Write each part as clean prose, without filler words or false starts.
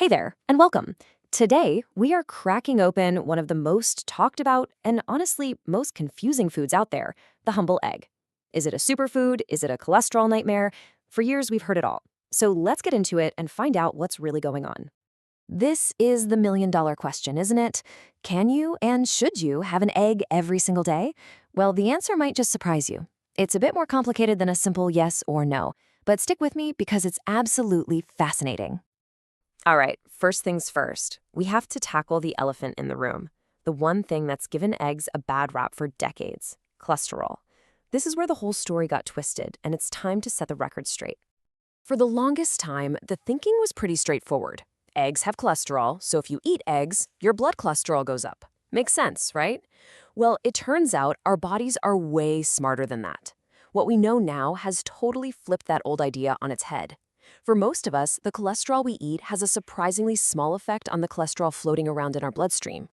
Hey there, and welcome. Today, we are cracking open one of the most talked about and honestly most confusing foods out there, the humble egg. Is it a superfood? Is it a cholesterol nightmare? For years, we've heard it all. So let's get into it and find out what's really going on. This is the million-dollar question, isn't it? Can you and should you have an egg every single day? Well, the answer might just surprise you. It's a bit more complicated than a simple yes or no, but stick with me because it's absolutely fascinating. All right, first things first, we have to tackle the elephant in the room, the one thing that's given eggs a bad rap for decades, cholesterol. This is where the whole story got twisted, and it's time to set the record straight. For the longest time, the thinking was pretty straightforward. Eggs have cholesterol, so if you eat eggs, your blood cholesterol goes up. Makes sense, right? Well, it turns out our bodies are way smarter than that. What we know now has totally flipped that old idea on its head. For most of us, the cholesterol we eat has a surprisingly small effect on the cholesterol floating around in our bloodstream.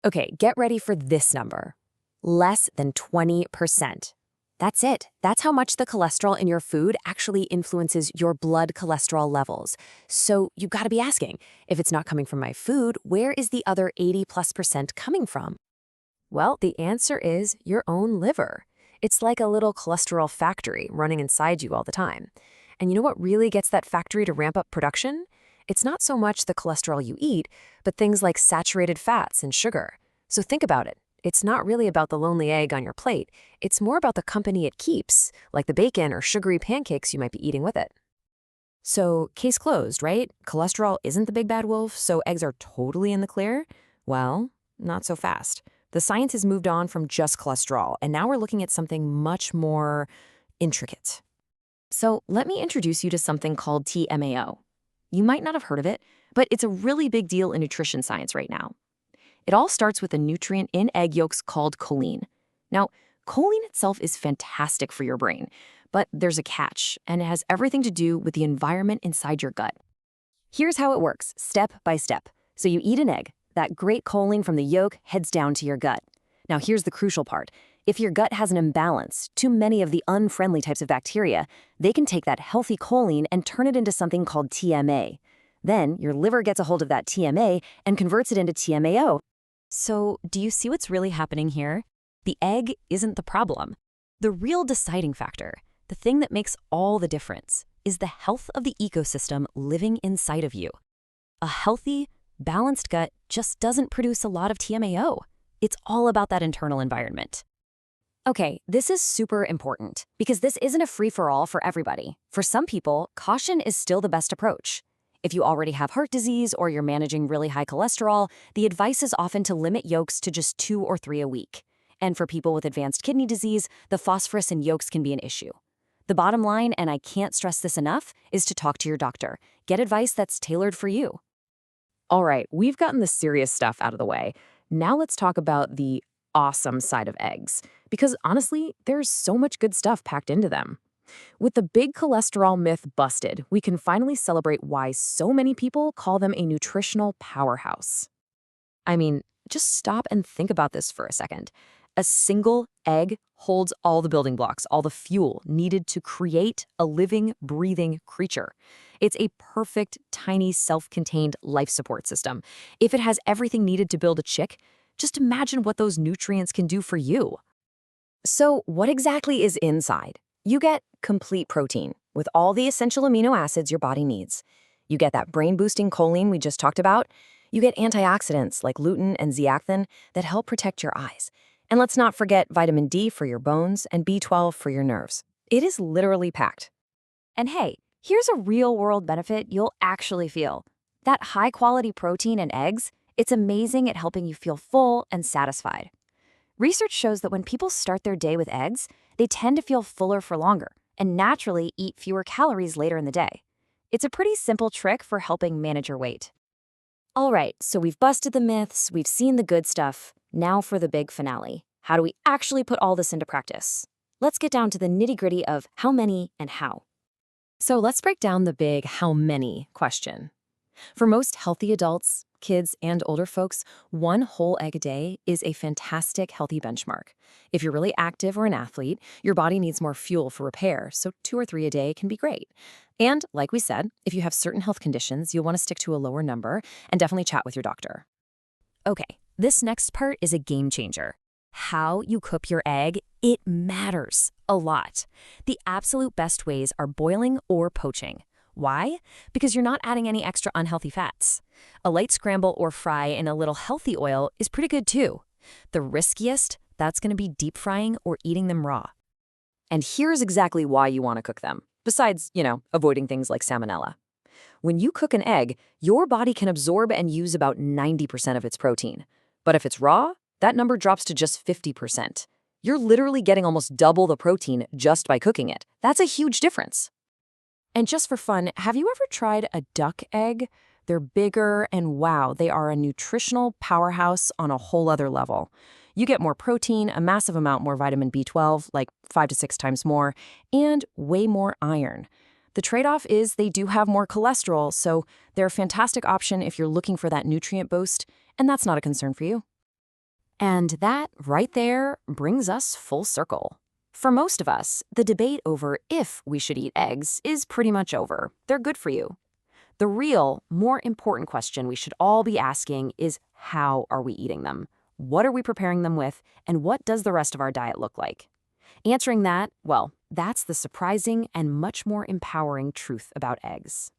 Okay, get ready for this number. Less than 20%. That's it. That's how much the cholesterol in your food actually influences your blood cholesterol levels. So you've got to be asking, if it's not coming from my food, where is the other 80+% coming from? Well, the answer is your own liver. It's like a little cholesterol factory running inside you all the time. And you know what really gets that factory to ramp up production? It's not so much the cholesterol you eat, but things like saturated fats and sugar. So think about it. It's not really about the lonely egg on your plate. It's more about the company it keeps, like the bacon or sugary pancakes you might be eating with it. So, case closed, right? Cholesterol isn't the big bad wolf, so eggs are totally in the clear? Well, not so fast. The science has moved on from just cholesterol, and now we're looking at something much more intricate. So let me introduce you to something called TMAO. You might not have heard of it, but it's a really big deal in nutrition science right now. It all starts with a nutrient in egg yolks called choline. Now, choline itself is fantastic for your brain, but there's a catch, and it has everything to do with the environment inside your gut. Here's how it works, step by step. So you eat an egg. That great choline from the yolk heads down to your gut. Now here's the crucial part. If your gut has an imbalance, too many of the unfriendly types of bacteria, they can take that healthy choline and turn it into something called TMA. Then your liver gets a hold of that TMA and converts it into TMAO. So do you see what's really happening here? The egg isn't the problem. The real deciding factor, the thing that makes all the difference, is the health of the ecosystem living inside of you. A healthy, balanced gut just doesn't produce a lot of TMAO. It's all about that internal environment. Okay, this is super important because this isn't a free-for-all for everybody. For some people, caution is still the best approach. If you already have heart disease or you're managing really high cholesterol, the advice is often to limit yolks to just 2 or 3 a week. And for people with advanced kidney disease, the phosphorus in yolks can be an issue. The bottom line, and I can't stress this enough, is to talk to your doctor. Get advice that's tailored for you. All right, we've gotten the serious stuff out of the way. Now let's talk about the awesome side of eggs, because honestly, there's so much good stuff packed into them. With the big cholesterol myth busted, we can finally celebrate why so many people call them a nutritional powerhouse. I mean, just stop and think about this for a second. A single egg holds all the building blocks, all the fuel needed to create a living, breathing creature. It's a perfect, tiny, self-contained life support system. If it has everything needed to build a chick, just imagine what those nutrients can do for you. So what exactly is inside? You get complete protein with all the essential amino acids your body needs. You get that brain-boosting choline we just talked about. You get antioxidants like lutein and zeaxanthin that help protect your eyes. And let's not forget vitamin D for your bones and B12 for your nerves. It is literally packed. And hey, here's a real-world benefit you'll actually feel. That high-quality protein in eggs, it's amazing at helping you feel full and satisfied. Research shows that when people start their day with eggs, they tend to feel fuller for longer and naturally eat fewer calories later in the day. It's a pretty simple trick for helping manage your weight. All right, so we've busted the myths, we've seen the good stuff. Now for the big finale. How do we actually put all this into practice? Let's get down to the nitty-gritty of how many and how. So let's break down the big how many question. For most healthy adults, kids, and older folks, one whole egg a day is a fantastic healthy benchmark. If you're really active or an athlete, your body needs more fuel for repair, so 2 or 3 a day can be great. And like we said, if you have certain health conditions, you'll want to stick to a lower number and definitely chat with your doctor. Okay, this next part is a game changer. How you cook your egg, it matters a lot. The absolute best ways are boiling or poaching. Why? Because you're not adding any extra unhealthy fats. A light scramble or fry in a little healthy oil is pretty good too. The riskiest, that's going to be deep frying or eating them raw. And here's exactly why you want to cook them, besides, avoiding things like salmonella. When you cook an egg, your body can absorb and use about 90% of its protein. But if it's raw, that number drops to just 50%. You're literally getting almost double the protein just by cooking it. That's a huge difference. And just for fun, have you ever tried a duck egg? They're bigger and wow, they are a nutritional powerhouse on a whole other level. You get more protein, a massive amount more vitamin B12, like 5 to 6 times more, and way more iron. The trade-off is they do have more cholesterol, so they're a fantastic option if you're looking for that nutrient boost, and that's not a concern for you. And that, right there, brings us full circle. For most of us, the debate over if we should eat eggs is pretty much over. They're good for you. The real, more important question we should all be asking is how are we eating them? What are we preparing them with? And what does the rest of our diet look like? Answering that, well, that's the surprising and much more empowering truth about eggs.